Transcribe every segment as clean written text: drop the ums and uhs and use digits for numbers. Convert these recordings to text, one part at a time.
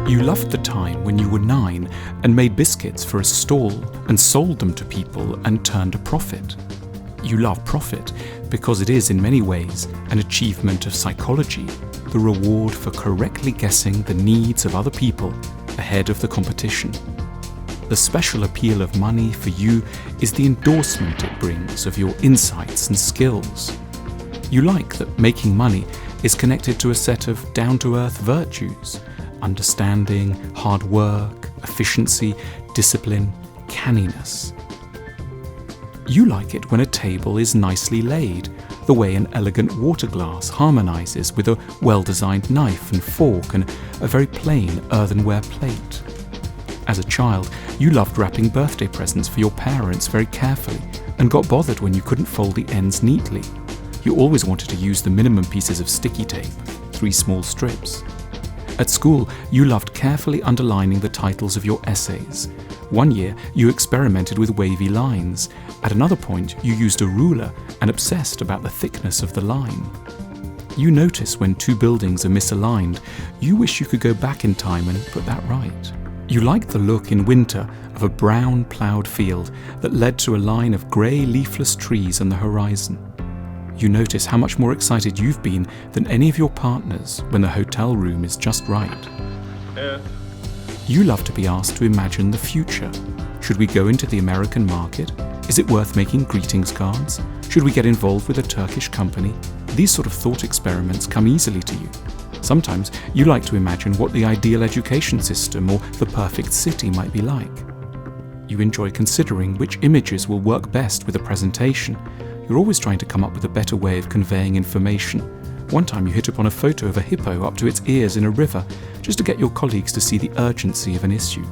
You loved the time when you were 9 and made biscuits for a stall and sold them to people and turned a profit. You love profit because it is in many ways an achievement of psychology, the reward for correctly guessing the needs of other people ahead of the competition. The special appeal of money for you is the endorsement it brings of your insights and skills. You like that making money is connected to a set of down-to-earth virtues: understanding, hard work, efficiency, discipline, canniness. You like it when a table is nicely laid, the way an elegant water glass harmonizes with a well-designed knife and fork and a very plain earthenware plate. As a child, you loved wrapping birthday presents for your parents very carefully and got bothered when you couldn't fold the ends neatly. You always wanted to use the minimum pieces of sticky tape, 3 small strips. At school, you loved carefully underlining the titles of your essays. One year, you experimented with wavy lines. At another point, you used a ruler and obsessed about the thickness of the line. You notice when 2 buildings are misaligned. You wish you could go back in time and put that right. You liked the look in winter of a brown ploughed field that led to a line of grey leafless trees on the horizon. You notice how much more excited you've been than any of your partners when the hotel room is just right. You love to be asked to imagine the future. Should we go into the American market? Is it worth making greetings cards? Should we get involved with a Turkish company? These sort of thought experiments come easily to you. Sometimes you like to imagine what the ideal education system or the perfect city might be like. You enjoy considering which images will work best with a presentation. You're always trying to come up with a better way of conveying information. One time you hit upon a photo of a hippo up to its ears in a river, just to get your colleagues to see the urgency of an issue.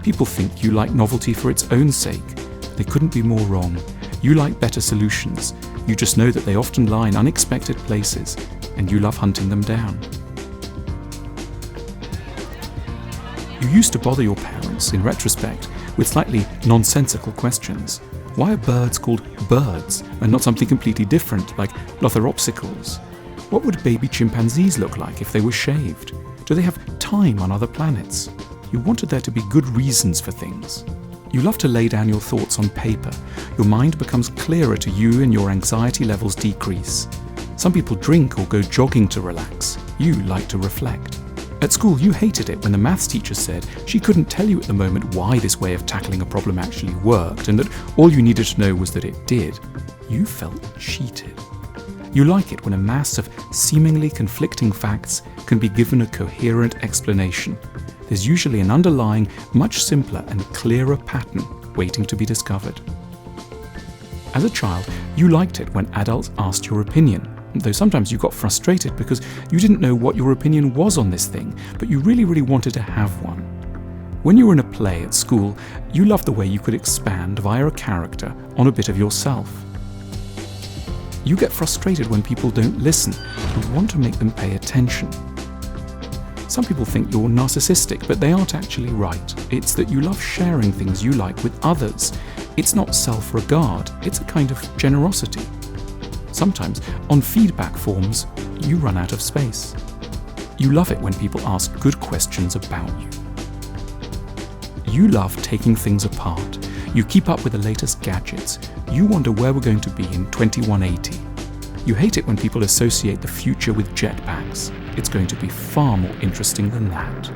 People think you like novelty for its own sake. They couldn't be more wrong. You like better solutions. You just know that they often lie in unexpected places, and you love hunting them down. You used to bother your parents, in retrospect, with slightly nonsensical questions. Why are birds called birds and not something completely different, like Lotheropsicles? What would baby chimpanzees look like if they were shaved? Do they have time on other planets? You wanted there to be good reasons for things. You love to lay down your thoughts on paper. Your mind becomes clearer to you and your anxiety levels decrease. Some people drink or go jogging to relax. You like to reflect. At school, you hated it when the maths teacher said she couldn't tell you at the moment why this way of tackling a problem actually worked and that all you needed to know was that it did. You felt cheated. You like it when a mass of seemingly conflicting facts can be given a coherent explanation. There's usually an underlying, much simpler and clearer pattern waiting to be discovered. As a child, you liked it when adults asked your opinion, though sometimes you got frustrated because you didn't know what your opinion was on this thing, but you really wanted to have one. When you were in a play at school, you loved the way you could expand via a character on a bit of yourself. You get frustrated when people don't listen and want to make them pay attention. Some people think you're narcissistic, but they aren't actually right. It's that you love sharing things you like with others. It's not self-regard, it's a kind of generosity. Sometimes, on feedback forms, you run out of space. You love it when people ask good questions about you. You love taking things apart. You keep up with the latest gadgets. You wonder where we're going to be in 2180. You hate it when people associate the future with jetpacks. It's going to be far more interesting than that.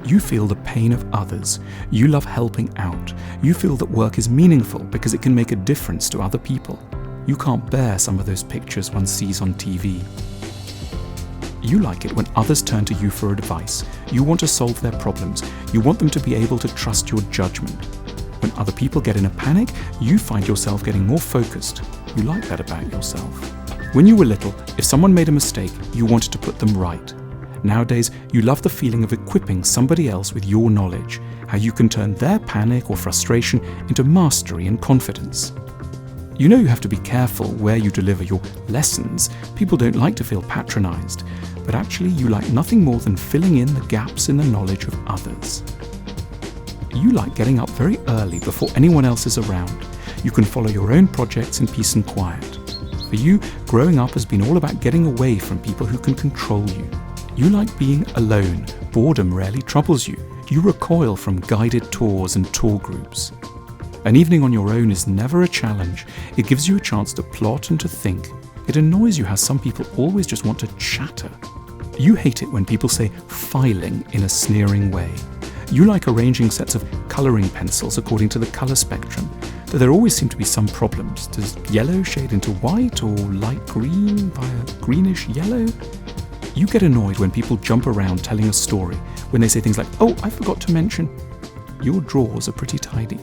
You feel the pain of others. You love helping out. You feel that work is meaningful because it can make a difference to other people. You can't bear some of those pictures one sees on TV. You like it when others turn to you for advice. You want to solve their problems. You want them to be able to trust your judgment. When other people get in a panic, you find yourself getting more focused. You like that about yourself. When you were little, if someone made a mistake, you wanted to put them right. Nowadays, you love the feeling of equipping somebody else with your knowledge, how you can turn their panic or frustration into mastery and confidence. You know you have to be careful where you deliver your lessons. People don't like to feel patronized, but actually you like nothing more than filling in the gaps in the knowledge of others. You like getting up very early before anyone else is around. You can follow your own projects in peace and quiet. For you, growing up has been all about getting away from people who can control you. You like being alone. Boredom rarely troubles you. You recoil from guided tours and tour groups. An evening on your own is never a challenge. It gives you a chance to plot and to think. It annoys you how some people always just want to chatter. You hate it when people say filing in a sneering way. You like arranging sets of colouring pencils according to the colour spectrum, though there always seem to be some problems. Does yellow shade into white or light green via greenish yellow? You get annoyed when people jump around telling a story, when they say things like, "Oh, I forgot to mention." Your drawers are pretty tidy.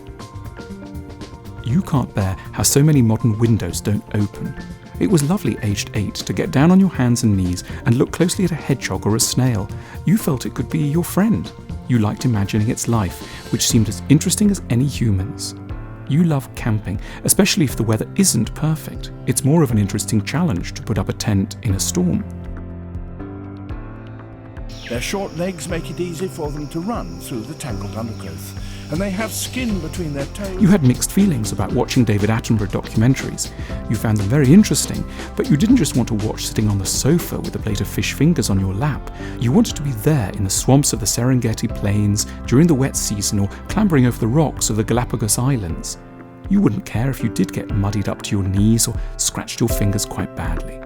You can't bear how so many modern windows don't open. It was lovely aged 8 to get down on your hands and knees and look closely at a hedgehog or a snail. You felt it could be your friend. You liked imagining its life, which seemed as interesting as any human's. You love camping, especially if the weather isn't perfect. It's more of an interesting challenge to put up a tent in a storm. Their short legs make it easy for them to run through the tangled undergrowth, and they have skin between their toes. You had mixed feelings about watching David Attenborough documentaries. You found them very interesting, but you didn't just want to watch sitting on the sofa with a plate of fish fingers on your lap. You wanted to be there in the swamps of the Serengeti Plains during the wet season or clambering over the rocks of the Galapagos Islands. You wouldn't care if you did get muddied up to your knees or scratched your fingers quite badly.